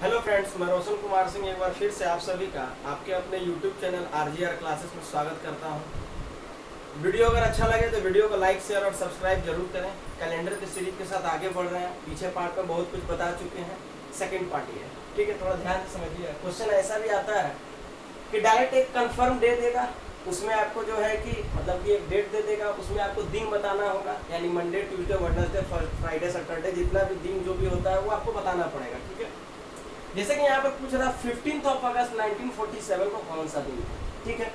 Hello friends, मैं रोशन कुमार सिंह एक बार फिर से आप सभी का आपके अपने यूट्यूब चैनल आरजीआर क्लासेस में स्वागत करता हूं। वीडियो अगर अच्छा लगे तो वीडियो को लाइक शेयर और सब्सक्राइब जरूर करें। कैलेंडर की सीरीज के साथ आगे बढ़ रहे हैं। पीछे पार्ट में बहुत कुछ बता चुके हैं, सेकंड पार्ट ये है, ठीक है। थोड़ा ध्यान से समझिए। क्वेश्चन ऐसा भी आता है कि डायरेक्ट एक कंफर्म दे देगा, उसमें आपको जो है कि मतलब कि एक डेट दे देगा, उसमें आपको दिन बताना होगा, यानी Monday Tuesday Wednesday Friday Saturday जितना भी दिन जो भी होता है वो आपको बताना पड़ेगा, ठीक है। जैसे कि यहाँ पर पूछ रहा 15 अगस्त 1947 को कौन सा दिन था, ठीक है।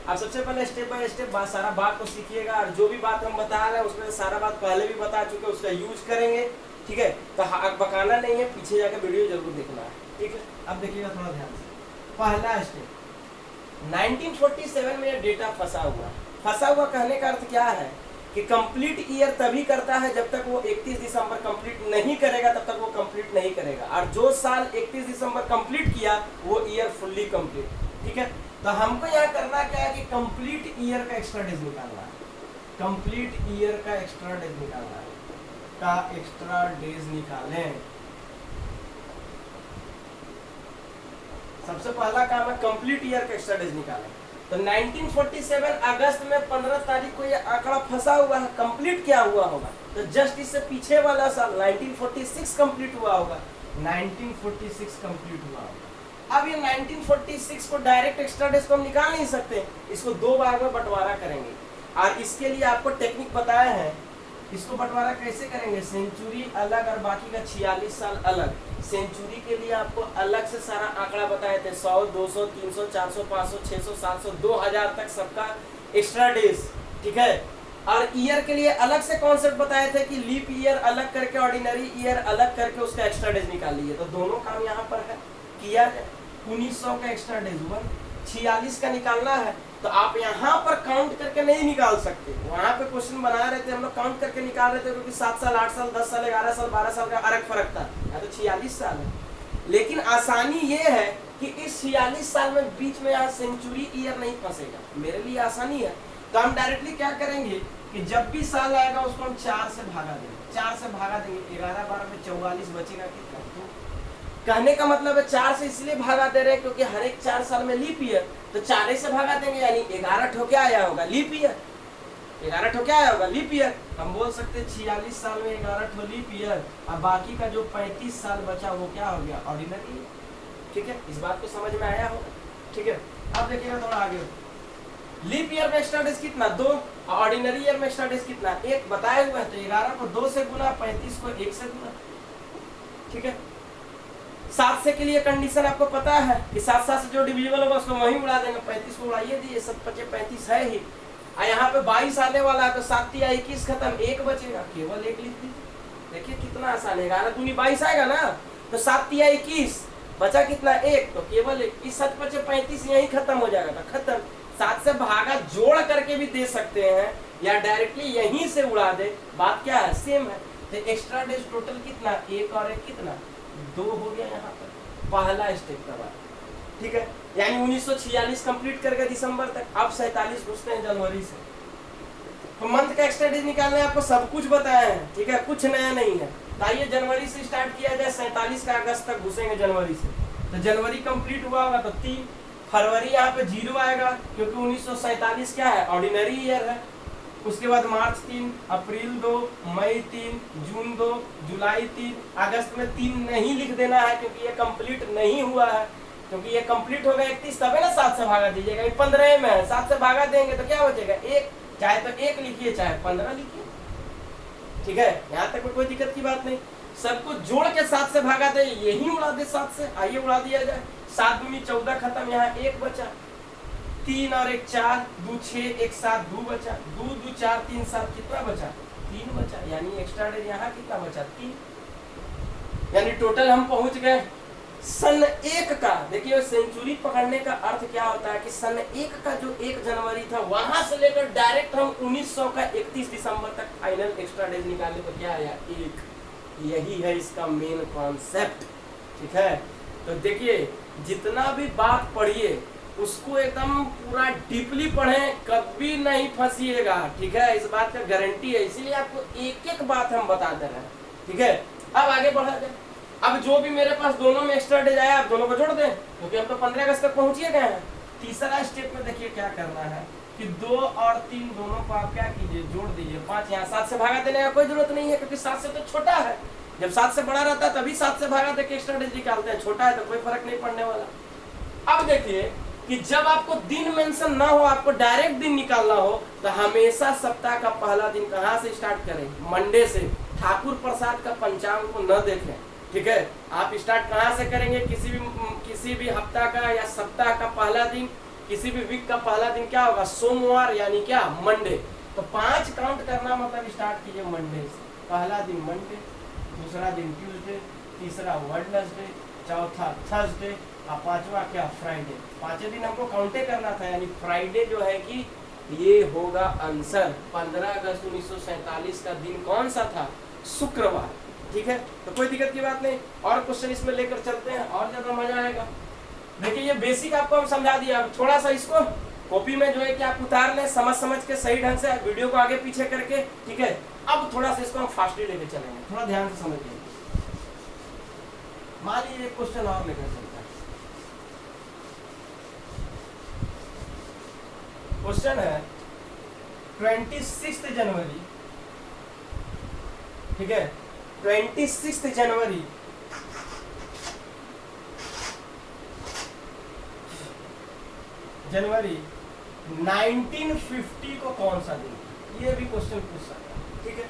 आप सबसे पहले स्टेप बाय स्टेप सारा बात को सीखिएगा, और जो भी बात हम बता रहे हैं उसमें सारा बात पहले भी बता चुके हैं, उसका यूज करेंगे, ठीक है। तो बकाना नहीं है, पीछे जाकर वीडियो जरूर देखना है, ठीक है। अब देखिएगा थोड़ा ध्यान से। पहला स्टेप 1947 में यह डेटा फंसा हुआ कहने का अर्थ क्या है कि कंप्लीट ईयर तभी करता है जब तक वो 31 दिसंबर कंप्लीट नहीं करेगा, तब तक वो कंप्लीट नहीं करेगा। और जो साल 31 दिसंबर कंप्लीट किया वो ईयर फुल्ली कंप्लीट, ठीक है। तो हमको यहाँ करना क्या है कि कंप्लीट ईयर का एक्स्ट्रा डेज निकालना है, कंप्लीट ईयर का एक्स्ट्रा डेज निकालना है, का एक्स्ट्रा डेज निकालें। सबसे पहला काम है कंप्लीट ईयर का एक्स्ट्रा डेज निकालें। तो 1947 अगस्त में 15 तारीख को ये आंकड़ा फंसा हुआ है, कंप्लीट क्या हुआ होगा? तो जस्ट इससे पीछे वाला साल 1946 कंप्लीट हुआ होगा, 1946 कंप्लीट हुआ होगा। अब ये 1946 को डायरेक्ट एक्स्ट्रा डेज को हम निकाल नहीं सकते, इसको दो भाग में बंटवारा करेंगे। और इसके लिए आपको टेक्निक बताया है, इसको बंटवारा कैसे करेंगे। सेंचुरी अलग और बाकी का 46 साल अलग। सेंचुरी के लिए आपको अलग से सारा आंकड़ा बताए थे, 100, 200, 300, 400, 500, 600, 700, 2000 तक सबका एक्स्ट्रा डेज, ठीक है। और ईयर के लिए अलग से कॉन्सेप्ट बताए थे कि लीप ईयर अलग करके ऑर्डिनरी ईयर अलग करके उसका एक्स्ट्रा डेज निकालिए। तो दोनों काम यहाँ पर है, किया जाए। 1900 का एक्स्ट्रा डेज हुआ, 46 का निकालना है। तो आप यहाँ पर काउंट करके नहीं निकाल सकते, वहां पे क्वेश्चन बना रहे थे हम लोग काउंट करके निकाल रहे थे, क्योंकि 7 साल 8 साल 10 साल 11 साल 12 साल का अलग फर्क था, या तो 46 साल है। लेकिन आसानी ये है कि इस 46 साल में बीच में यहाँ सेंचुरी ईयर नहीं फंसेगा, मेरे लिए आसानी है। तो हम डायरेक्टली क्या करेंगे कि जब भी साल आएगा उसको हम 4 से भागा देंगे, 4 से भागा देंगे, 11 12 में 44 बचेगा कितना। कहने का मतलब है 4 से इसलिए भागा दे रहे हैं क्योंकि हर एक 4 साल में लीप ईयर, तो 4 से भागा देंगे, यानी 11 ठो क्या आया होगा, लीप ईयर। 11 ठो क्या आया होगा, लीप ईयर। हम बोल सकते 46 साल में 11 ठो लीप ईयर, और बाकी का जो 35 साल बचा वो क्या हो गया, ऑर्डिनरी ईयर, ठीक है। इस बात को समझ में आया होगा, ठीक है। अब देखिएगा थोड़ा आगे, लीप ईयर में एक्स्ट्रा डेज कितना, 2, ऑर्डिनरी ईयर में एक्स्ट्रा डेज कितना, 1 बताए हुए हैं। तो 11 को 2 से गुना, 35 को 1 से गुना, ठीक है। 7 से के लिए कंडीशन आपको पता है कि 7 से जो डिविजिबल होगा उसको वहीं उड़ा देंगे, 35 को उड़ाइए दिए, 7 5 35 है ही। यहाँ पे 22 आने वाला है, तो 7 या 21 खत्म, 1 बचेगा, केवल 1 लिख दीजिए। देखिए कितना आसान है, 11 दूनी 22 आएगा ना, तो 7 या 21 बचा कितना, 1, तो केवल 1। 7 5 35 यहीं खत्म हो जाएगा, तो खत्म। 7 से भागा जोड़ करके भी दे सकते हैं, या डायरेक्टली यहीं से उड़ा दे, बात क्या है, सेम है। तो एक्स्ट्रा डेज टोटल कितना, 1 और 1 कितना, 2 हो गया यहाँ पर, पहला स्टेप का बात, ठीक है। यानी 1946 कंप्लीट कर गए दिसंबर तक। अब 47 घुसते हैं जनवरी से, तो मंथ का एक्स्ट्रा डेज निकालने आपको सब कुछ बताया है, ठीक है, कुछ नया नहीं है। तो आइए जनवरी से स्टार्ट किया जाए, 47 का अगस्त तक घुसेंगे जनवरी से। तो जनवरी कंप्लीट हुआ होगा तो 3, फरवरी यहाँ पे 0 आएगा क्योंकि 1947 क्या है, ऑर्डिनरी ईयर है। उसके बाद मार्च 3, अप्रैल 2, मई 3, जून 2, जुलाई 3, अगस्त में 3 नहीं लिख देना है क्योंकि ये कंप्लीट नहीं हुआ है, क्योंकि ये कंप्लीट होगा 31 तब है ना, 7 से भागा दीजिएगा, ये 15 में है, 7 से भागा देंगे तो क्या बचेगा, 1। चाहे तो 1 लिखिए चाहे 15 लिखिए, ठीक है। यहाँ तक कोई दिक्कत की बात नहीं। सबको जोड़ के 7 से भागा दे, यही उड़ा दे 7 से, आइए उड़ा दिया जाए। 7 दूनी 14 खत्म, यहाँ 1 बचा, 3 और 1 4, 2 6, 1 7, 2 बचा, 2 2 4 3 7, कितना बचा, 3 बचा, यानी एक्स्ट्रा डेज यहाँ कितना बचा, 3। यानी टोटल हम पहुंच गए सन 1 का। देखिए सेंचुरी पकड़ने का अर्थ क्या होता है कि सन 1 का जो 1 जनवरी था वहां से लेकर डायरेक्ट हम 1900 का 31 दिसंबर तक फाइनल एक्स्ट्रा डेज निकाले तो क्या आया, 1। यही है इसका मेन कॉन्सेप्ट, ठीक है। तो देखिए जितना भी बात पढ़िए उसको एकदम पूरा डीपली पढ़ें, कभी नहीं फंसिएगा, ठीक है। इस बात का गारंटी है, इसीलिए आपको एक एक बात हम बता दे रहे हैं, ठीक है। अब आगे बढ़ा जाए। अब जो भी मेरे पास दोनों में एक्स्ट्रा डेज आया, आप दोनों को जोड़ दें, क्योंकि हम तो 15 अगस्त तक पहुंचिए गए हैं। तीसरा स्टेप में देखिए क्या करना है कि 2 और 3 दोनों को आप क्या कीजिए, जोड़ दीजिए। 5 यहाँ 7 से भागा देने का कोई जरूरत नहीं है, क्योंकि 7 से तो छोटा है। जब 7 से बड़ा रहता है तभी 7 से भागा देके एक्स्ट्रा डेज निकालते हैं, छोटा है तो कोई फर्क नहीं पड़ने वाला। अब देखिए कि जब आपको दिन मेंशन ना हो, आपको डायरेक्ट दिन निकालना हो, तो हमेशा सप्ताह का पहला दिन कहाँ से स्टार्ट करें, मंडे से। ठाकुर प्रसाद का पंचांग को न देखें, ठीक है। आप स्टार्ट कहाँ से करेंगे, किसी भी हफ्ता का या सप्ताह का पहला दिन, किसी भी वीक का पहला दिन क्या होगा, सोमवार, यानी क्या, मंडे। तो 5 काउंट करना मतलब स्टार्ट कीजिए मंडे से। पहला दिन मंडे, दूसरा दिन ट्यूसडे, तीसरा वेडनेसडे, चौथा थर्सडे और 5वां क्या, फ्राइडे। 5 दिन हमको काउंटे करना था, यानी फ्राइडे जो है कि ये होगा आंसर। 15 अगस्त 1947 का दिन कौन सा था, शुक्रवार, ठीक है। तो कोई दिक्कत की बात नहीं, और क्वेश्चन इसमें लेकर चलते हैं, और ज्यादा मजा आएगा। देखिए ये बेसिक आपको हम समझा दिया, थोड़ा सा इसको कॉपी में जो है कि आप उतार लें, समझ के सही ढंग से वीडियो को आगे पीछे करके, ठीक है। अब थोड़ा सा इसको हम फास्टली लेके चलेंगे, थोड़ा ध्यान से समझिए। मान लीजिए एक क्वेश्चन और लेकर चलता है। क्वेश्चन है 26 जनवरी, ठीक है, 26 जनवरी जनवरी 1950 को कौन सा दिन, ये भी क्वेश्चन पूछ सकता है, ठीक है।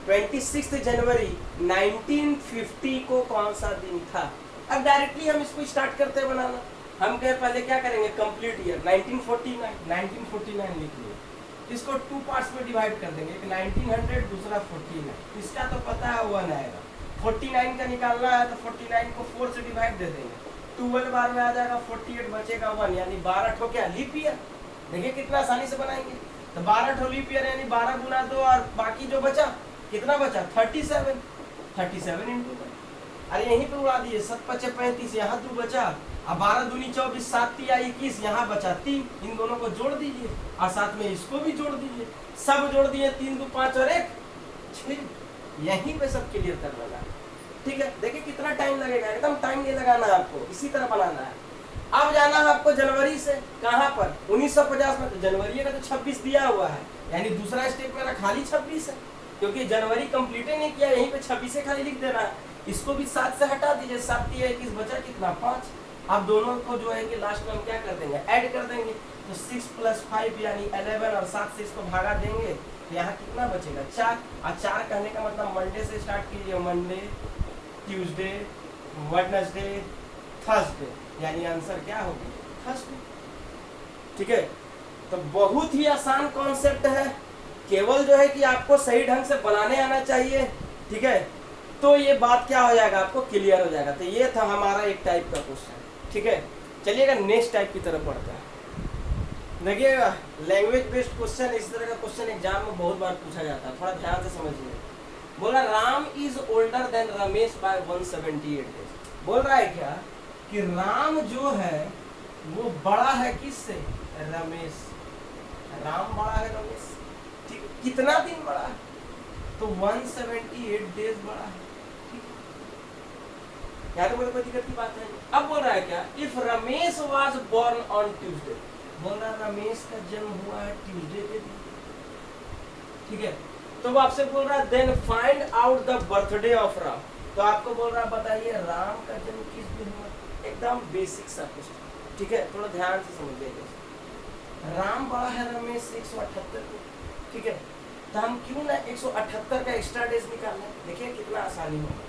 26 जनवरी 1950 को कौन सा दिन था। अब डायरेक्टली हम इसको स्टार्ट करते हैं बनाना। हम कहे पहले क्या करेंगे, कंप्लीट ईयर 1949 लिख लिए, इसको 2 पार्ट्स में डिवाइड कर देंगे, एक 1900, दूसरा 49। इसका तो पता है 1 आएगा, 49 का निकालना है तो 49 को 4 से डिवाइड दे देंगे, 12 बार में आ जाएगा, 48 बचेगा 1, यानी 12 ठो क्या, लीप ईयर। देखिए कितना आसानी से बनाएंगे। तो 12 ठो लीप ईयर यानी 12 गुना 2, और बाकी जो बचा कितना बचा, 37 इंटू 2। अरे यहीं पे उड़ा दिए, 7 × 5 = 35, यहाँ 2 बचा, अब 12 दूनी 24, 7 × 3 = 21, यहाँ बचा 3। इन दोनों को जोड़ दीजिए और साथ में इसको भी जोड़ दीजिए, सब जोड़ दिए, 3 × 2 = 5 और 1 6। यहीं पे सब क्लियर कर लेना, ठीक है। देखिए कितना टाइम लगेगा, एकदम टाइम नहीं लगाना है आपको, इसी तरह बनाना है। अब जाना है आपको जनवरी से, कहाँ पर, 1950 में। तो जनवरी का तो 26 दिया हुआ है, यानी दूसरा स्टेप मेरा खाली 26 है, क्योंकि जनवरी कंप्लीट ही नहीं किया, यहीं पे 26 से खाली लिख देना है। इसको भी 7 से हटा दीजिए, 7 × 3 = 21, बचा कितना, 5। अब दोनों को जो है कि लास्ट में हम क्या कर देंगे, ऐड कर देंगे। तो 6 + 5 यानी 11, और 7 से इसको भागा देंगे तो यहाँ कितना बचेगा, 4। और 4 कहने का मतलब मंडे से स्टार्ट कीजिए, मंडे, ट्यूसडे, वेडनेसडे, थर्सडे, यानी आंसर क्या होगी, थर्सडे, ठीक है। तो बहुत ही आसान कॉन्सेप्ट है, केवल जो है कि आपको सही ढंग से बनाने आना चाहिए, ठीक है। तो ये बात क्या हो जाएगा, आपको क्लियर हो जाएगा। तो ये था हमारा एक टाइप का क्वेश्चन, ठीक है। चलिएगा नेक्स्ट टाइप की तरफ बढ़ते हैं। देखिएगा लैंग्वेज बेस्ड क्वेश्चन, इस तरह का क्वेश्चन एग्जाम में बहुत बार पूछा जाता है, थोड़ा ध्यान से समझिए। बोला Ram is older than Ramesh by 178 days. बोल रहा है क्या कि राम जो है वो बड़ा है किससे, रमेश। राम बड़ा है रमेश, ठीक। कितना दिन बड़ा है, तो 178 डेज बड़ा है, ठीक है। यहाँ तो मुझे कोई दिक्कत की बात है। अब बोल रहा है क्या, if Ramesh was born on Tuesday. बोल रहा है रमेश का जन्म हुआ है ट्यूसडे के दिन, ठीक है। तो वो आपसे बोल रहा है then find out the birthday of Ram. तो आपको बोल रहा है बताइए राम का जन्म किस दिन हुआ। एकदम बेसिक सा क्वेश्चन, ठीक है, थोड़ा ध्यान से समझिएगा। राम बड़ा है रमेश से 178 को, ठीक है। तो हम क्यों ना 178 का एक्स्ट्रा डेज निकालें। देखिए कितना आसानी होगा,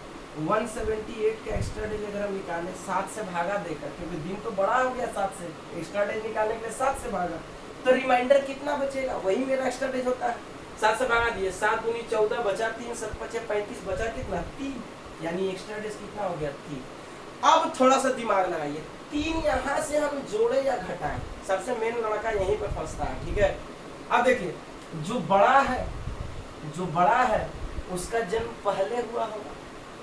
178 का एक्स्ट्रा डेज अगर हम निकालें 7 से भागा देकर, क्योंकि दिन तो बड़ा हो गया 7 से, एक्स्ट्रा डेज निकालने के लिए 7 से भागा, तो रिमाइंडर कितना बचेगा, वही मेरा एक्स्ट्रा डेज होता है। 7 से भागा दिए, 7 दूनी 14, बचा 3, 7 × 5 = 35, बचा कितना, 3, यानी एक्स्ट्रा डेज कितना हो गया, 3। अब थोड़ा सा दिमाग लगाइए, 3 यहाँ से हम जोड़े या घटाएं, सबसे मेन लड़का यहीं पे फंसता है, ठीक है। अब देखिए जो बड़ा है उसका जन्म पहले हुआ होगा,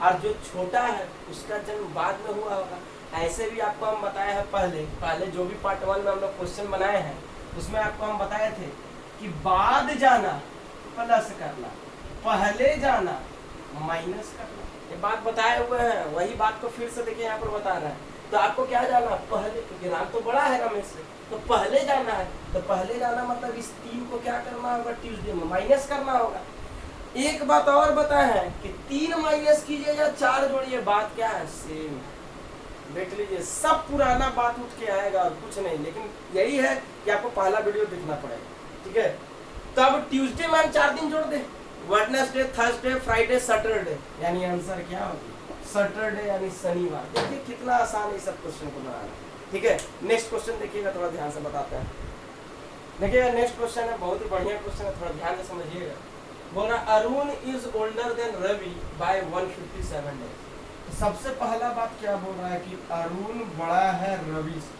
और जो छोटा है उसका जन्म बाद में हुआ होगा। ऐसे भी आपको हम बताए हैं पहले जो भी पार्ट 1 में हम लोग क्वेश्चन बनाए हैं उसमें आपको हम बताए थे कि बाद जाना प्लस करना, पहले जाना माइनस करना। ये बात बताए हुए हैं, वही बात को फिर से देखिए यहाँ पर बता रहा है। तो आपको क्या जाना पहले, क्योंकि राम तो बड़ा है रमेश से, तो पहले जाना है। तो पहले जाना मतलब इस 3 को क्या करना होगा, ट्यूसडे में माइनस करना होगा। एक बात और बताए हैं कि 3 माइनस कीजिए या 4 जोड़िए, बात क्या है, सेम। देख लीजिए सब पुराना बात उठ के आएगा और कुछ नहीं, लेकिन यही है कि आपको पहला वीडियो देखना पड़ेगा, ठीक है। तो अब ट्यूसडे में हम 4 दिन जोड़ दे, वेडनेसडे, थर्सडे, फ्राइडे, सैटरडे, यानी आंसर क्या होगी, सैटरडे यानी शनिवार। देखिए कितना आसान है सब क्वेश्चन को बनाना, ठीक है। नेक्स्ट क्वेश्चन देखिएगा, थोड़ा ध्यान से बताते हैं। देखिएगा नेक्स्ट क्वेश्चन है, बहुत ही बढ़िया क्वेश्चन है, थोड़ा ध्यान से समझिएगा। बोल रहा Arun is older than Ravi by 157 days. सबसे पहला बात क्या बोल रहा है कि अरुण बड़ा है रवि से।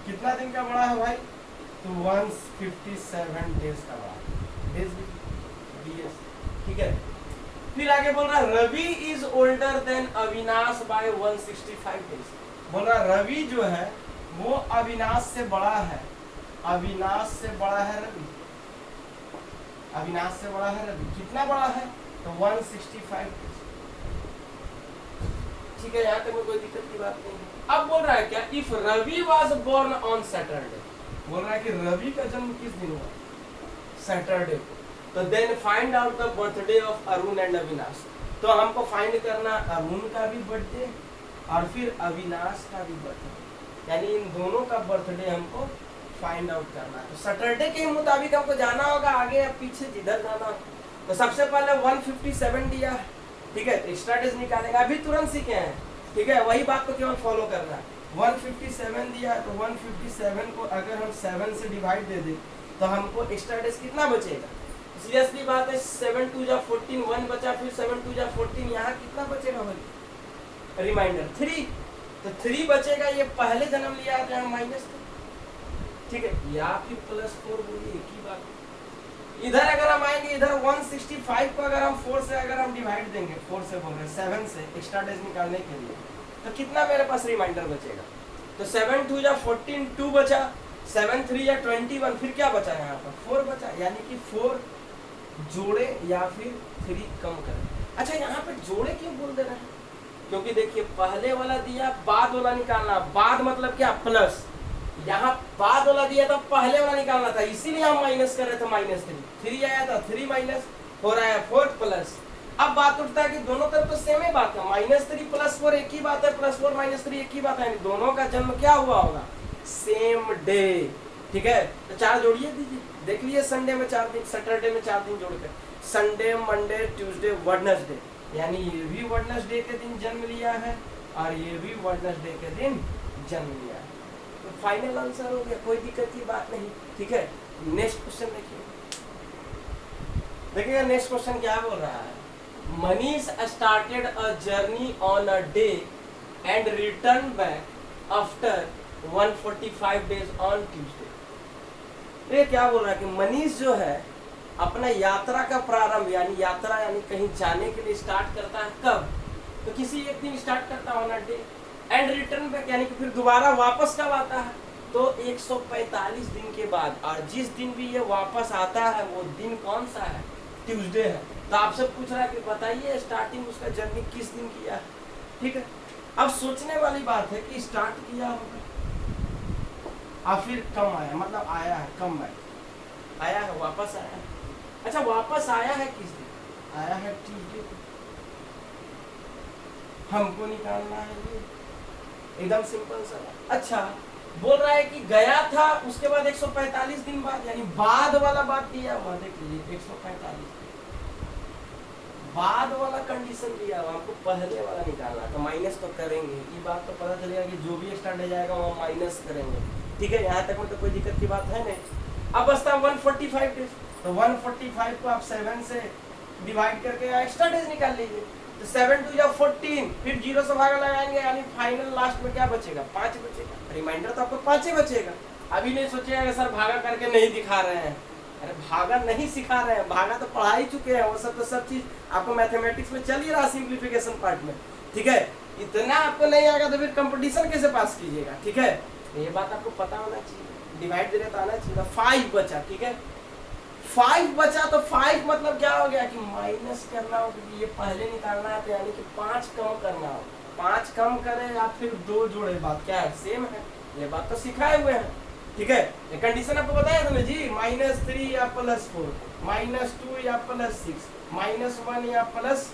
कितना दिन का बड़ा है भाई, तो 157 डेज का बड़ा, डेज डीएस, ठीक है। फिर आगे बोल रहा है Ravi is older than Avinash by 165 days. बोल रहा रवि जो है वो अविनाश से बड़ा है, अविनाश से बड़ा है रवि, अविनाश से बड़ा है रवि। कितना बड़ा है, तो 165 डेज, ठीक है। यहाँ तक में कोई दिक्कत की बात नहीं है। अब बोल रहा है क्या, if Ravi was born on Saturday, बोल रहा है कि रवि का जन्म किस दिन हुआ, सैटरडे को, तो then find out the birthday of Arun and Avinash. तो हमको फाइंड करना अरुण का भी बर्थडे और फिर अविनाश का भी बर्थडे, यानी इन दोनों का बर्थडे हमको फाइंड आउट करना है। तो सैटरडे के मुताबिक हमको जाना होगा आगे या पीछे, जिधर जाना हो। तो सबसे पहले 157 दिया है, ठीक है, एक्स्ट्रा डेज निकालेंगे, अभी तुरंत सीखे हैं, ठीक है। वही बात को केवल फॉलो करना है। 157 दिया है, तो 157 को अगर हम 7 से डिवाइड दे दें तो हमको एक्स्ट्रा डेज कितना बचेगा। सीरियसली बात है, 7 2 जा 14, 1 बचा, फिर 7 2 जा 14, यहाँ कितना बचेगा भाई, रिमाइंडर 3, तो 3 बचेगा। ये पहले जन्म लिया है तो यहाँ माइनस, ठीक है, या फिर +4 बोलिए, एक ही बात। इधर अगर हम आएंगे, इधर 165 को अगर हम 4 से अगर हम डिवाइड देंगे, 4 से बोल रहे हैं 7 से एक्स्ट्रा डेज निकालने के लिए, तो कितना मेरे पास रिमाइंडर बचेगा, तो 7 2 जा 14, 2 बचा, 7 3 या 21, फिर क्या बचा यहाँ पर 4 बचा, यानी कि 4 जोड़े या फिर 3 कम करें। अच्छा यहाँ पे जोड़े क्यों बोल दे रहे हैं, क्योंकि देखिए पहले वाला दिया, बाद वाला निकालना, बाद मतलब क्या, प्लस, यहाँ बाद वाला दिया था, पहले वाला निकालना था, इसीलिए हम माइनस कर रहे थे, -3 आया था, 3 माइनस 4 आया, 4 प्लस। अब बात उठता है कि दोनों तरफ तो सेम ही बात है, -3 + 4 एक ही बात है, +4 -3 एक ही बात है, दोनों का जन्म क्या हुआ होगा, सेम डे, ठीक है। तो 4 जोड़िए दीजिए, देख लीजिए संडे में 4 दिन, सैटरडे में 4 दिन जोड़कर, संडे, मंडे, ट्यूसडे, वेडनेसडे, यानी ये भी वेडनेसडे के दिन जन्म लिया है और ये भी वेडनेसडे के दिन जन्म लिया है। तो फाइनल आंसर हो गया, कोई दिक्कत की बात नहीं, ठीक है। नेक्स्ट क्वेश्चन देखिएगा नेक्स्ट क्वेश्चन क्या बोल रहा है, Manish started a journey on a day and return back after 145 days on Tuesday. ये क्या बोल रहा है कि मनीष जो है अपना यात्रा का प्रारंभ, यानी यात्रा यानी कहीं जाने के लिए स्टार्ट करता है कब, तो किसी एक दिन स्टार्ट करता है on a day, and return back यानी कि फिर दोबारा वापस कब आता है, तो 145 दिन के बाद, और जिस दिन भी ये वापस आता है वो दिन कौन सा है, ट्यूसडे है। तो आपसे पूछ रहा है कि बताइए स्टार्टिंग उसका जर्नी किस दिन किया है, ठीक है। अब सोचने वाली बात है कि स्टार्ट किया होगा और फिर कम आया, मतलब आया है, कम बैक आया है, वापस आया है। अच्छा वापस आया है किस दिन, आया है ट्यूसडे को, हमको निकालना है ये, एकदम सिंपल सा। अच्छा बोल रहा है कि गया था उसके बाद 145 दिन बाद, यानी बाद वाला बात दिया हुआ, देख लीजिए 145 बाद वाला कंडीशन दिया हुआ, हमको पहले वाला निकालना, तो माइनस तो करेंगे, ये बात तो पता चलेगा कि जो भी स्टार्ट हो जाएगा वो माइनस करेंगे, ठीक है। यहाँ तक में तो कोई दिक्कत की बात है नहीं। अब बचता 145 डेज, तो 145 को आप 7 से डिवाइड करके एक्स्ट्रा डेज निकाल लीजिए, तो 7 2 या 14, फिर 0 से भागा लगाएंगे, यानी फाइनल लास्ट में क्या बचेगा, 5 बचेगा, रिमाइंडर तो आपको 5 ही बचेगा। अभी नहीं सोचेगा सर भागा करके नहीं दिखा रहे हैं, अरे भागा नहीं सिखा रहे हैं, भागा तो पढ़ा ही चुके हैं, वो सब तो सब चीज आपको मैथमेटिक्स में चल ही रहा, सिंप्लीफिकेशन पार्ट में, ठीक है। इतना आपको नहीं आएगा तो फिर कंपटीशन कैसे पास कीजिएगा, ठीक है। ये बात आपको पता होना चाहिए, डिवाइड दे रहे तो आना चाहिए। 5 बचा, ठीक है, 5 बचा तो 5 मतलब क्या हो गया कि माइनस करना हो, क्योंकि ये पहले निकालना है, तो यानी कि 5 कम करना हो। 5 कम करें या फिर 2 जोड़े, बात क्या है, सेम है। ये बात तो सिखाए हुए हैं, ठीक है। ये कंडीशन आपको बताया था ना जी, -3 या +4, -2 या +6, -1 या प्लस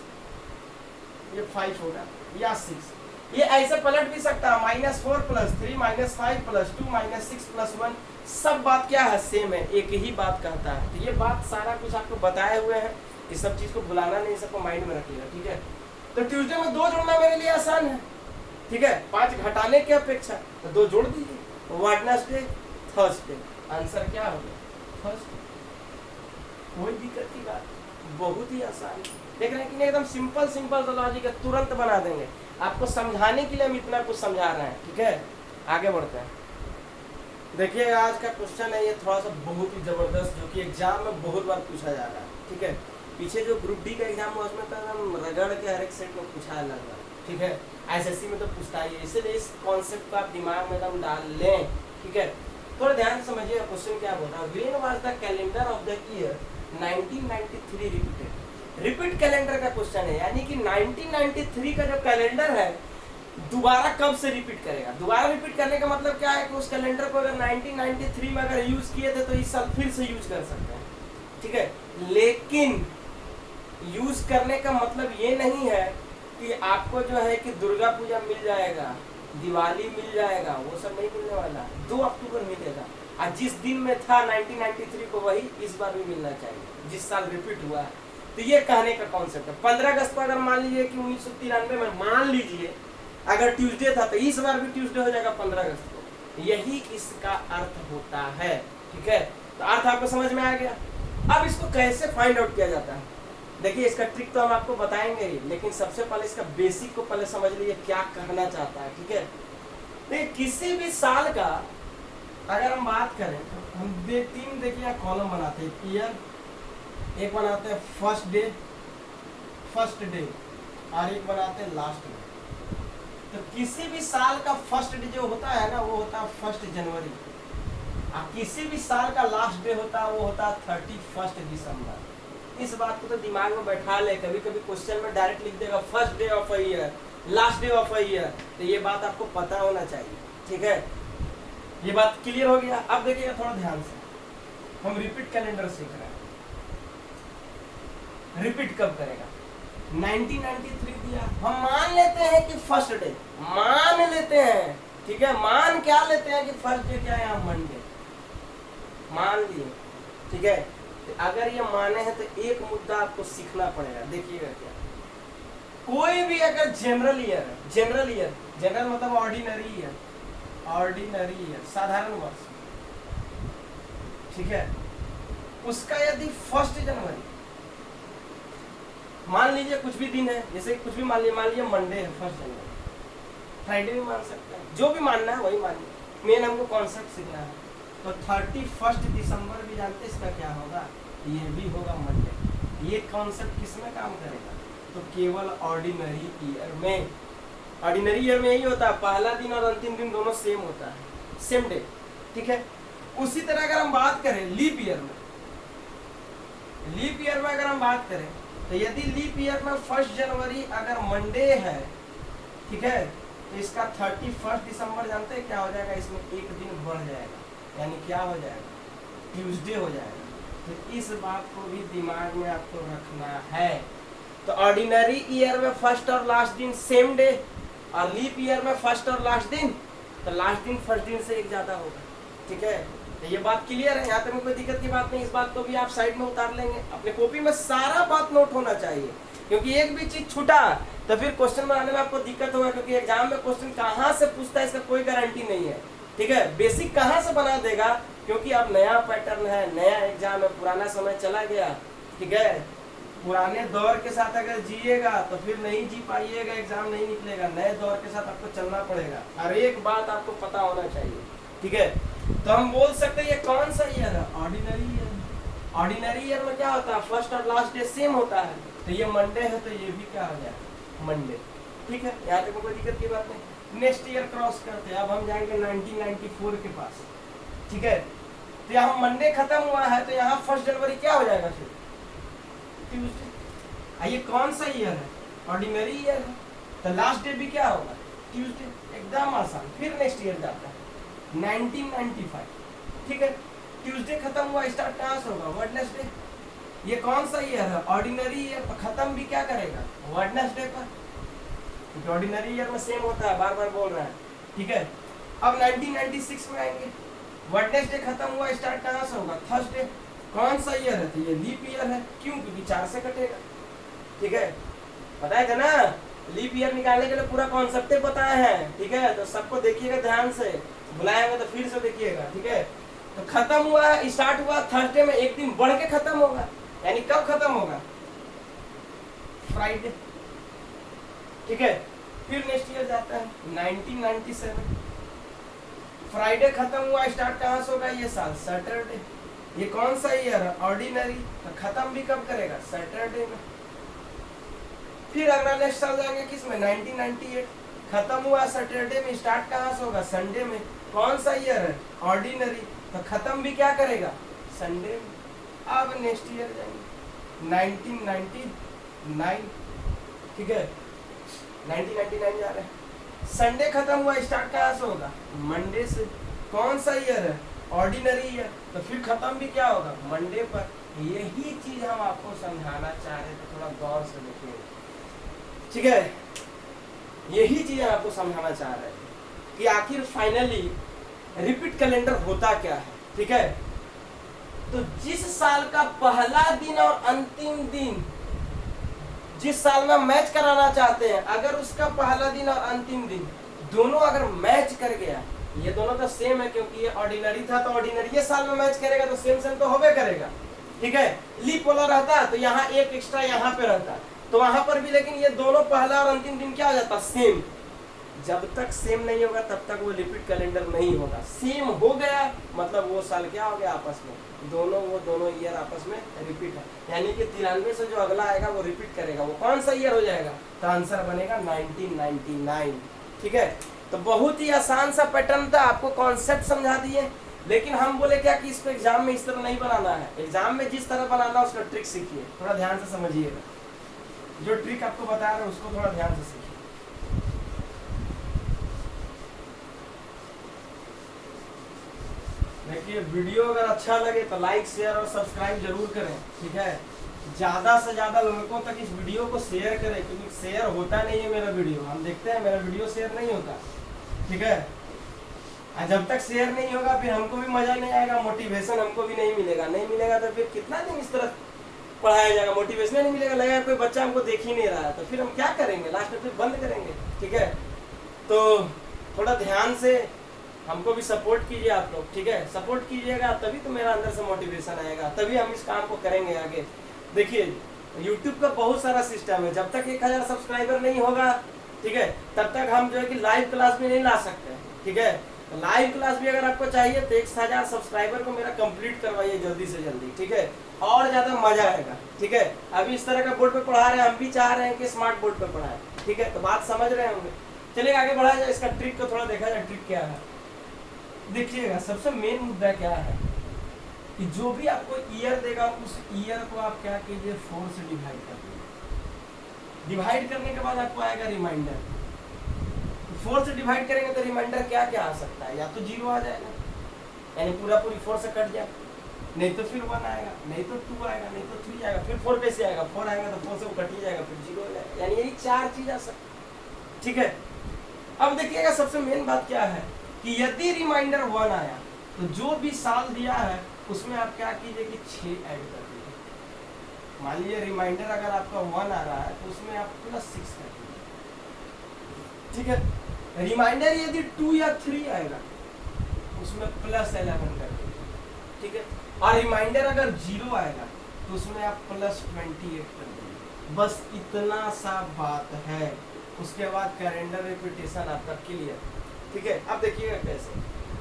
ये 5 होगा या 6। ये ऐसे पलट भी सकता है, -4 + 3 -5 + 2 -6 + 1, सब बात क्या है, सेम है, एक ही बात कहता है। तो ये बात सारा कुछ आपको बताए हुए हैं, इस सब चीज को भुलाना नहीं, सबको माइंड में रखिएगा, ठीक है। तो ट्यूसडे में 2 जोड़ना मेरे लिए आसान है, ठीक है, 5 घटाने की अपेक्षा, तो 2 जोड़ दीजिए। वेडनेसडे, थर्सडे, आंसर क्या होगा, थर्सडे। कोई दिक्कत की बात, बहुत ही आसान, देख रहे हैं कि एकदम सिंपल सा लॉजिक है, तुरंत बना देंगे। आपको समझाने के लिए हम इतना कुछ समझा रहे हैं, ठीक है। आगे बढ़ते हैं। देखिए आज का क्वेश्चन है, ये थोड़ा सा बहुत ही जबरदस्त, जो कि एग्जाम में बहुत बार पूछा जा रहा है, ठीक है। पीछे जो ग्रुप डी का एग्जाम हुआ उसमें तो हम रगड़ के हर एक सेट में पूछा लग रहा, ठीक है। एसएससी में तो पूछता ही है, इसलिए इस कॉन्सेप्ट को आप दिमाग में एकदम डाल लें, ठीक है। थोड़ा ध्यान से समझिए क्वेश्चन क्या बोल रहा है। When was the calendar of the year 1993 repeated. Repeat calendar का क्वेश्चन है, यानी कि 1993 का जो कैलेंडर है दोबारा कब से रिपीट करेगा। दोबारा रिपीट करने का मतलब क्या है कि उस कैलेंडर को अगर 1993 में अगर यूज किए थे तो इस साल फिर से यूज कर सकते हैं, ठीक है। लेकिन यूज करने का मतलब ये नहीं है कि आपको जो है कि दुर्गा पूजा मिल जाएगा, दिवाली मिल जाएगा, वो सब नहीं मिलने वाला। 2 अक्टूबर मिलेगा, और जिस दिन में था 1993 को वही इस बार भी मिलना चाहिए, जिस साल रिपीट हुआ है। तो ये कहने का कॉन्सेप्ट है। 15 अगस्त को अगर मान लीजिए कि 1993 में मान लीजिए अगर ट्यूसडे था, तो इस बार भी ट्यूसडे हो जाएगा 15 अगस्त को। यही इसका अर्थ होता है, ठीक है। तो अर्थ आपको समझ में आ गया। अब इसको कैसे फाइंड आउट किया जाता है, देखिए इसका ट्रिक तो हम आपको बताएंगे ही, लेकिन सबसे पहले इसका बेसिक को पहले समझ लीजिए क्या कहना चाहता है, ठीक है। देखिए किसी भी साल का अगर हम बात करें, हम 3 देखिए कॉलम बनाते हैं, ईयर एक बनाते हैं फर्स्ट डे और एक बनाते हैं लास्ट डे। तो किसी भी साल का फर्स्ट डे जो होता है ना, वो होता है 1 जनवरी, और किसी भी साल का लास्ट डे होता है वो होता है 31 दिसंबर। इस बात को तो दिमाग में बैठा ले, कभी कभी क्वेश्चन में डायरेक्ट लिख देगा first day of a year, last day of a year, तो ये बात आपको पता होना चाहिए, ठीक है। ये बात क्लियर हो गया। अब देखिएगा थोड़ा ध्यान से, हम रिपीट कैलेंडर सीख रहे हैं। रिपीट कब करेगा, 1993 दिया, हम मान लेते हैं कि फर्स्ट डे, मान लेते हैं, ठीक है। मान क्या लेते हैं कि फर्स्ट डे क्या है, यहाँ मंडे मान लिए, ठीक है। तो अगर ये माने हैं तो एक मुद्दा आपको सीखना पड़ेगा, देखिएगा क्या, कोई भी अगर जनरल ईयर है, जनरल मतलब ऑर्डिनरी ईयर, साधारण वर्ष, ठीक है, उसका यदि 1 जनवरी मान लीजिए, कुछ भी दिन है, जैसे कुछ भी मान लीजिए मंडे है 1 जनवरी, फ्राइडे भी मान सकते हैं, जो भी मानना है वही मानिए, मेन हमको कॉन्सेप्ट सीखना है। तो 31 दिसंबर भी जानते हैं इसका क्या होगा, ये भी होगा मंडे। ये कॉन्सेप्ट किसमें काम करेगा, तो केवल ऑर्डिनरी ईयर में। ऑर्डिनरी ईयर में यही होता है, पहला दिन और अंतिम दिन दोनों सेम होता है, सेम डे, ठीक है। उसी तरह अगर हम बात करें लीप ईयर में, अगर हम बात करें तो यदि लीप ईयर में 1 जनवरी अगर मंडे है, ठीक है, तो इसका 31 दिसंबर जानते हैं क्या हो जाएगा, इसमें एक दिन बढ़ जाएगा, यानी क्या हो जाएगा, ट्यूसडे हो जाएगा। तो इस बात को भी दिमाग में आपको रखना है। तो ऑर्डिनरी ईयर में फर्स्ट और लास्ट दिन सेम डे, और लीप ईयर में फर्स्ट और लास्ट दिन, तो लास्ट दिन फर्स्ट दिन से एक ज्यादा होगा, ठीक है। तो ये बात क्लियर है, यहाँ तक में कोई दिक्कत की बात नहीं। इस बात को भी आप साइड में उतार लेंगे, अपने कॉपी में सारा बात नोट होना चाहिए, क्योंकि एक भी चीज छूटा तो फिर क्वेश्चन बनाने में आपको दिक्कत होगा, क्योंकि एग्जाम में क्वेश्चन कहाँ से पूछता है इसका कोई गारंटी नहीं है, ठीक है। बेसिक कहाँ से बना देगा, क्योंकि अब नया पैटर्न है, नया एग्जाम है, पुराना समय चला गया, ठीक है। पुराने दौर के साथ अगर जिएगा तो फिर नहीं जी पाइएगा, एग्जाम नहीं निकलेगा। नए दौर के साथ आपको चलना पड़ेगा, हर एक बात आपको पता होना चाहिए, ठीक है। तो हम बोल सकते हैं ये कौन सा ईयर है, ऑर्डिनरी ईयर। ऑर्डिनरी ईयर में क्या होता है, फर्स्ट और लास्ट डे सेम होता है, तो ये मंडे है तो ये भी क्या हो जाएगा, मंडे, ठीक है। यहाँ तक कोई दिक्कत की बात नहीं। नेक्स्ट ईयर क्रॉस करते हैं, अब हम जाएंगे 1994 के पास, ठीक है। तो यहाँ मंडे खत्म हुआ है तो यहाँ 1 जनवरी क्या हो जाएगा फिर? ट्यूसडे। ये कौन सा ईयर है? ऑर्डिनरी ईयर है, तो लास्ट डे भी क्या होगा? ट्यूसडे। एकदम आसान। फिर नेक्स्ट ईयर जाता है 1995, ठीक है। ट्यूसडे खत्म हुआ, स्टार्ट कहाँ से होगा? वेडनेसडे। ये कौन सा ईयर है? Ordinary year. खत्म भी क्या करेगा? वेडनेसडे पर, क्योंकि ऑर्डिनरी ईयर में सेम होता है, बार बार बोल रहे हैं, ठीक है। अब 1996 में आएंगे, वेडनेसडे खत्म हुआ, स्टार्ट कहाँ से होगा? थर्सडे। कौन सा ईयर है? तो ये लीप ईयर है। क्यों? क्योंकि 4 से कटेगा, ठीक है। बताया था ना, लीप ईयर निकालने के लिए पूरा कॉन्सेप्ट बताए हैं, ठीक है। तो सबको देखिएगा ध्यान से, बुलाएंगे तो फिर से देखिएगा, ठीक है। तो खत्म हुआ, स्टार्ट हुआ थर्सडे में, एक दिन बढ़ के खत्म होगा। यानी कब खत्म होगा? फ्राइडे, ठीक है। फिर नेक्स्ट ईयर जाता है 1997, फ्राइडे खत्म हुआ, स्टार्ट कहाँ से होगा? ये साल सैटरडे। ये कौन सा ईयर है? ऑर्डिनरी। तो खत्म भी कब करेगा? सैटरडे में। फिर अगला नेक्स्ट साल जाएंगे किस में? 1998, खत्म हुआ सैटरडे में, स्टार्ट कहाँ से होगा? संडे में। कौन सा ईयर है? ऑर्डिनरी। तो खत्म भी क्या करेगा? संडे में। अब नेक्स्ट ईयर जाएंगे 1999, ठीक है। 1999 जा रहे हैं, संडे खत्म हुआ, स्टार्ट कहाँ से होगा? मंडे से। कौन सा ईयर है? Ordinary year. तो फिर खत्म भी क्या होगा? मंडे पर। यही चीज हम आपको समझाना चाह रहे थे, थोड़ा गौर से देखिए, ठीक है। यही चीज हम आपको समझाना चाह रहे थे कि आखिर फाइनली रिपीट कैलेंडर होता क्या है, ठीक है। तो जिस साल का पहला दिन और अंतिम दिन, जिस साल में मैच कराना चाहते हैं, अगर उसका पहला दिन और अंतिम दिन दोनों अगर मैच कर गया, ये दोनों तो सेम है क्योंकि ये ऑर्डिनरी था, तो ऑर्डिनरी ये साल में मैच करेगा तो सेम सेम तो होबे करेगा, ठीक है। लीप वाला रहता तो यहाँ एक एक्स्ट्रा यहाँ पे रहता, तो वहां पर भी, लेकिन ये दोनों पहला और अंतिम दिन क्या हो जाता? सेम। जब तक सेम नहीं होगा तब तक वो रिपीट कैलेंडर नहीं होगा। सेम हो गया मतलब वो साल क्या हो गया? आपस में दोनों ईयर आपस में रिपीट है, यानी कि 93 से जो अगला आएगा वो रिपीट करेगा। वो कौन सा ईयर हो जाएगा? तो आंसर बनेगा 1999, ठीक है। तो बहुत ही आसान सा पैटर्न था, आपको कॉन्सेप्ट समझा दिए, लेकिन हम बोले क्या कि इसको एग्जाम में इस तरह नहीं बनाना है। एग्जाम में जिस तरह बनाना है उसका ट्रिक सीखिए, थोड़ा ध्यान से समझिएगा। जो ट्रिक आपको बता रहे हैं उसको थोड़ा ध्यान से सीखिए। देखिए, वीडियो अगर अच्छा लगे तो लाइक, शेयर और सब्सक्राइब जरूर करें, ठीक है। ज़्यादा से ज़्यादा लोगों तक इस वीडियो को शेयर करें, क्योंकि शेयर होता नहीं है मेरा वीडियो, हम देखते हैं मेरा वीडियो शेयर नहीं होता, ठीक है। जब तक शेयर नहीं होगा फिर हमको भी मज़ा नहीं आएगा, मोटिवेशन हमको भी नहीं मिलेगा तो फिर कितना दिन इस तरह पढ़ाया जाएगा, मोटिवेशन नहीं मिलेगा, लगेगा कोई बच्चा हमको देख ही नहीं रहा है, तो फिर हम क्या करेंगे? लास्ट में फिर बंद करेंगे, ठीक है। तो थोड़ा ध्यान से हमको भी सपोर्ट कीजिए आप लोग, ठीक है। सपोर्ट कीजिएगा तभी तो मेरा अंदर से मोटिवेशन आएगा, तभी हम इस काम को करेंगे आगे। देखिए, YouTube का बहुत सारा सिस्टम है, जब तक 1000 सब्सक्राइबर नहीं होगा, ठीक है, तब तक हम जो है कि लाइव क्लास भी नहीं ला सकते, ठीक है। लाइव क्लास भी अगर आपको चाहिए तो 1000 सब्सक्राइबर को मेरा कंप्लीट करवाइए जल्दी से जल्दी, ठीक है, और ज़्यादा मजा आएगा, ठीक है। अभी इस तरह का बोर्ड पे पढ़ा रहे हैं, हम भी चाह रहे हैं कि स्मार्ट बोर्ड पे पढ़ाएं, ठीक है। तो बात समझ रहे होंगे। चलिए आगे बढ़ाया जाए, इसका ट्रिक को थोड़ा देखा जाए, ट्रिक क्या है। देखिएगा, सबसे मेन मुद्दा क्या है कि जो भी आपको ईयर देगा उस ईयर को आप क्या कीजिए? 4 से डिवाइड कर दीजिए। डिवाइड करने के बाद आपको आएगा रिमाइंडर। 4 से डिवाइड करेंगे तो रिमाइंडर क्या क्या आ सकता है? या तो 0 आ जाएगा, यानी पूरा पूरी 4 से कट जाए, नहीं तो फिर 1 आएगा, नहीं तो 2 आएगा, नहीं तो 3 आएगा, फिर 4 कैसे आएगा? 4 आएगा तो 4 से वो कट ही जाएगा, फिर 0 हो जाएगा, यानी यही 4 चीज आ सकती, ठीक है। अब देखिएगा, सबसे मेन बात क्या है कि यदि रिमाइंडर 1 आया तो जो भी साल दिया है उसमें आप क्या कीजिए कि 6 ऐड कर दीजिए। मान लीजिए रिमाइंडर अगर आपका 1 आ रहा है तो उसमें आप +6 कर दीजिए, ठीक है। रिमाइंडर यदि 2 या 3 आएगा उसमें +11 कर दीजिए, ठीक है। और रिमाइंडर अगर 0 आएगा तो उसमें आप +28 कर दीजिए। बस इतना सा बात है, उसके बाद कैलेंडर रिपीटेशन आपका क्लियर, ठीक है। अब देखिएगा कैसे।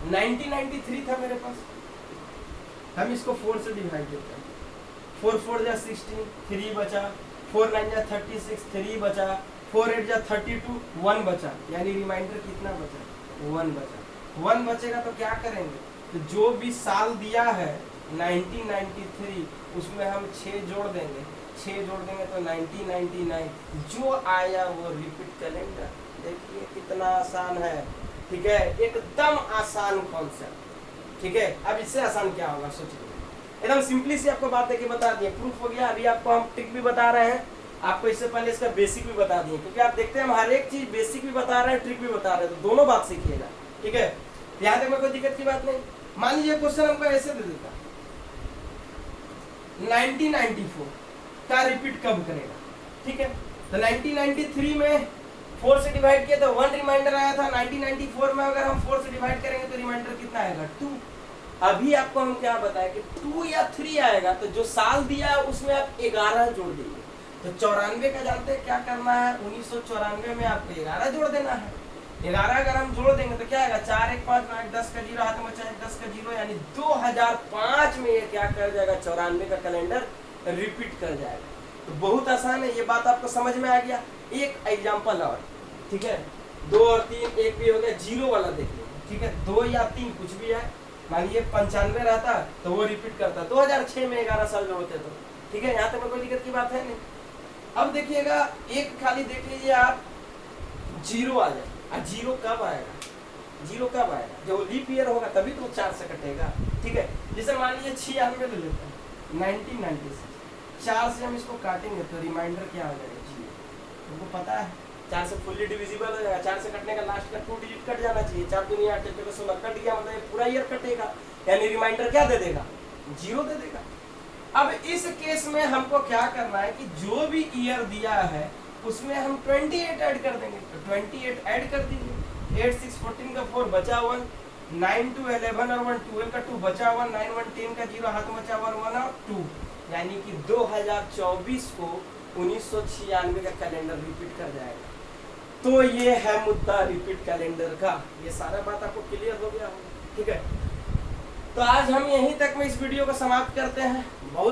1993 था मेरे पास, हम इसको 4 से डिवाइड करते हैं। 4 4 जा 16, 3 बचा, 4 9 जा 36, 3 बचा, 4 8 जा 32, 1 बचा, यानी रिमाइंडर कितना बचा? 1 बचा। 1 बचेगा तो क्या करेंगे? तो जो भी साल दिया है 1993 उसमें हम 6 जोड़ देंगे, 6 जोड़ देंगे तो 1999, जो आया वो रिपीट कैलेंडर। देखिए कितना आसान है, ठीक है, एकदम आसान कॉन्सेप्ट, ठीक है। अब इससे आसान क्या होगा सोचिए, एकदम सिंपली सी आपको बात देखिए बता दिए, प्रूफ हो गया। अभी आपको हम ट्रिक भी बता रहे हैं, आपको इससे पहले इसका बेसिक भी बता दिए, क्योंकि आप देखते हैं हम हर एक चीज बेसिक भी बता रहे हैं, ट्रिक भी बता रहे हैं, तो दोनों बात सीखिएगा, ठीक है। यहाँ तक में कोई दिक्कत की बात नहीं। मान लीजिए क्वेश्चन हमको ऐसे दे देता, 1994 का रिपीट कब करेगा, ठीक है। तो 1993 में 4 से डिवाइड किया तो 1 रिमाइंडर आया था, 1994 में अगर हम 4 से डिवाइड करेंगे तो रिमाइंडर कितना आएगा, 2। अभी आपको हम क्या बताएं कि 2 या 3 आएगा, तो जो साल दिया है उसमें आप 11 जोड़ देंगे। तो 94 का जानते हैं क्या करना है, 1994 में आपको 11 जोड़ देना है। 11 अगर हम जोड़ देंगे तो क्या आएगा, 4 1 5 9 10 का 0 हाथ में बचा 10 का 0, यानी 2005 में ये क्या कर जाएगा, 94 का कैलेंडर रिपीट कर जाएगा। तो बहुत आसान है, ये बात आपको समझ में आ गया। एक एग्जांपल और, ठीक है, 2 और 3 एक भी हो गया, 0 वाला देख लीजिए, ठीक है। 2 या 3 कुछ भी है, मान लीजिए 95 रहता तो वो रिपीट करता 2006 में 11 साल जोड़ते तो, ठीक है। यहाँ तक में कोई दिक्कत की बात है नहीं। अब देखिएगा एक खाली देख लीजिए आप, 0 आ जाए। 0 कब आएगा, 0 कब आएगा, जब लीप ईयर होगा तभी तो 4 से कटेगा, ठीक है। जैसे मान लीजिए 96 ले लेते हैं, 1996, 4 से हम इसको काटेंगे तो रिमाइंडर क्या हो जाएगा, 0। तुमको पता है 4 से फुल्ली डिविजिबल हो जाएगा, 4 से कटने का लास्ट का 2 डिजिट कट जाना चाहिए, 4 दूनी 8 4 16 कट गया, मतलब पूरा ईयर कटेगा, यानी रिमाइंडर क्या दे देगा, 0 दे देगा। अब इस केस में हमको क्या करना है कि जो भी ईयर दिया है उसमें हम 28 ऐड कर देंगे, तो 28 ऐड कर दीजिए। 8 6 14 का 4 बचा 1, 9 2 11 और 1 12 का 2 बचा 1, 9 1 10 का 0 हाथ में बचा 1 1 और 2, यानी कि 2024 को 1996 का कैलेंडर रिपीट कर जाएगा। तो ये है मुद्दा रिपीट कैलेंडर का। ये सारा बात आपको क्लियर हो गया होगा, ठीक है। तो आज हम यहीं तक में इस वीडियो को समाप्त करते हैं। बहुत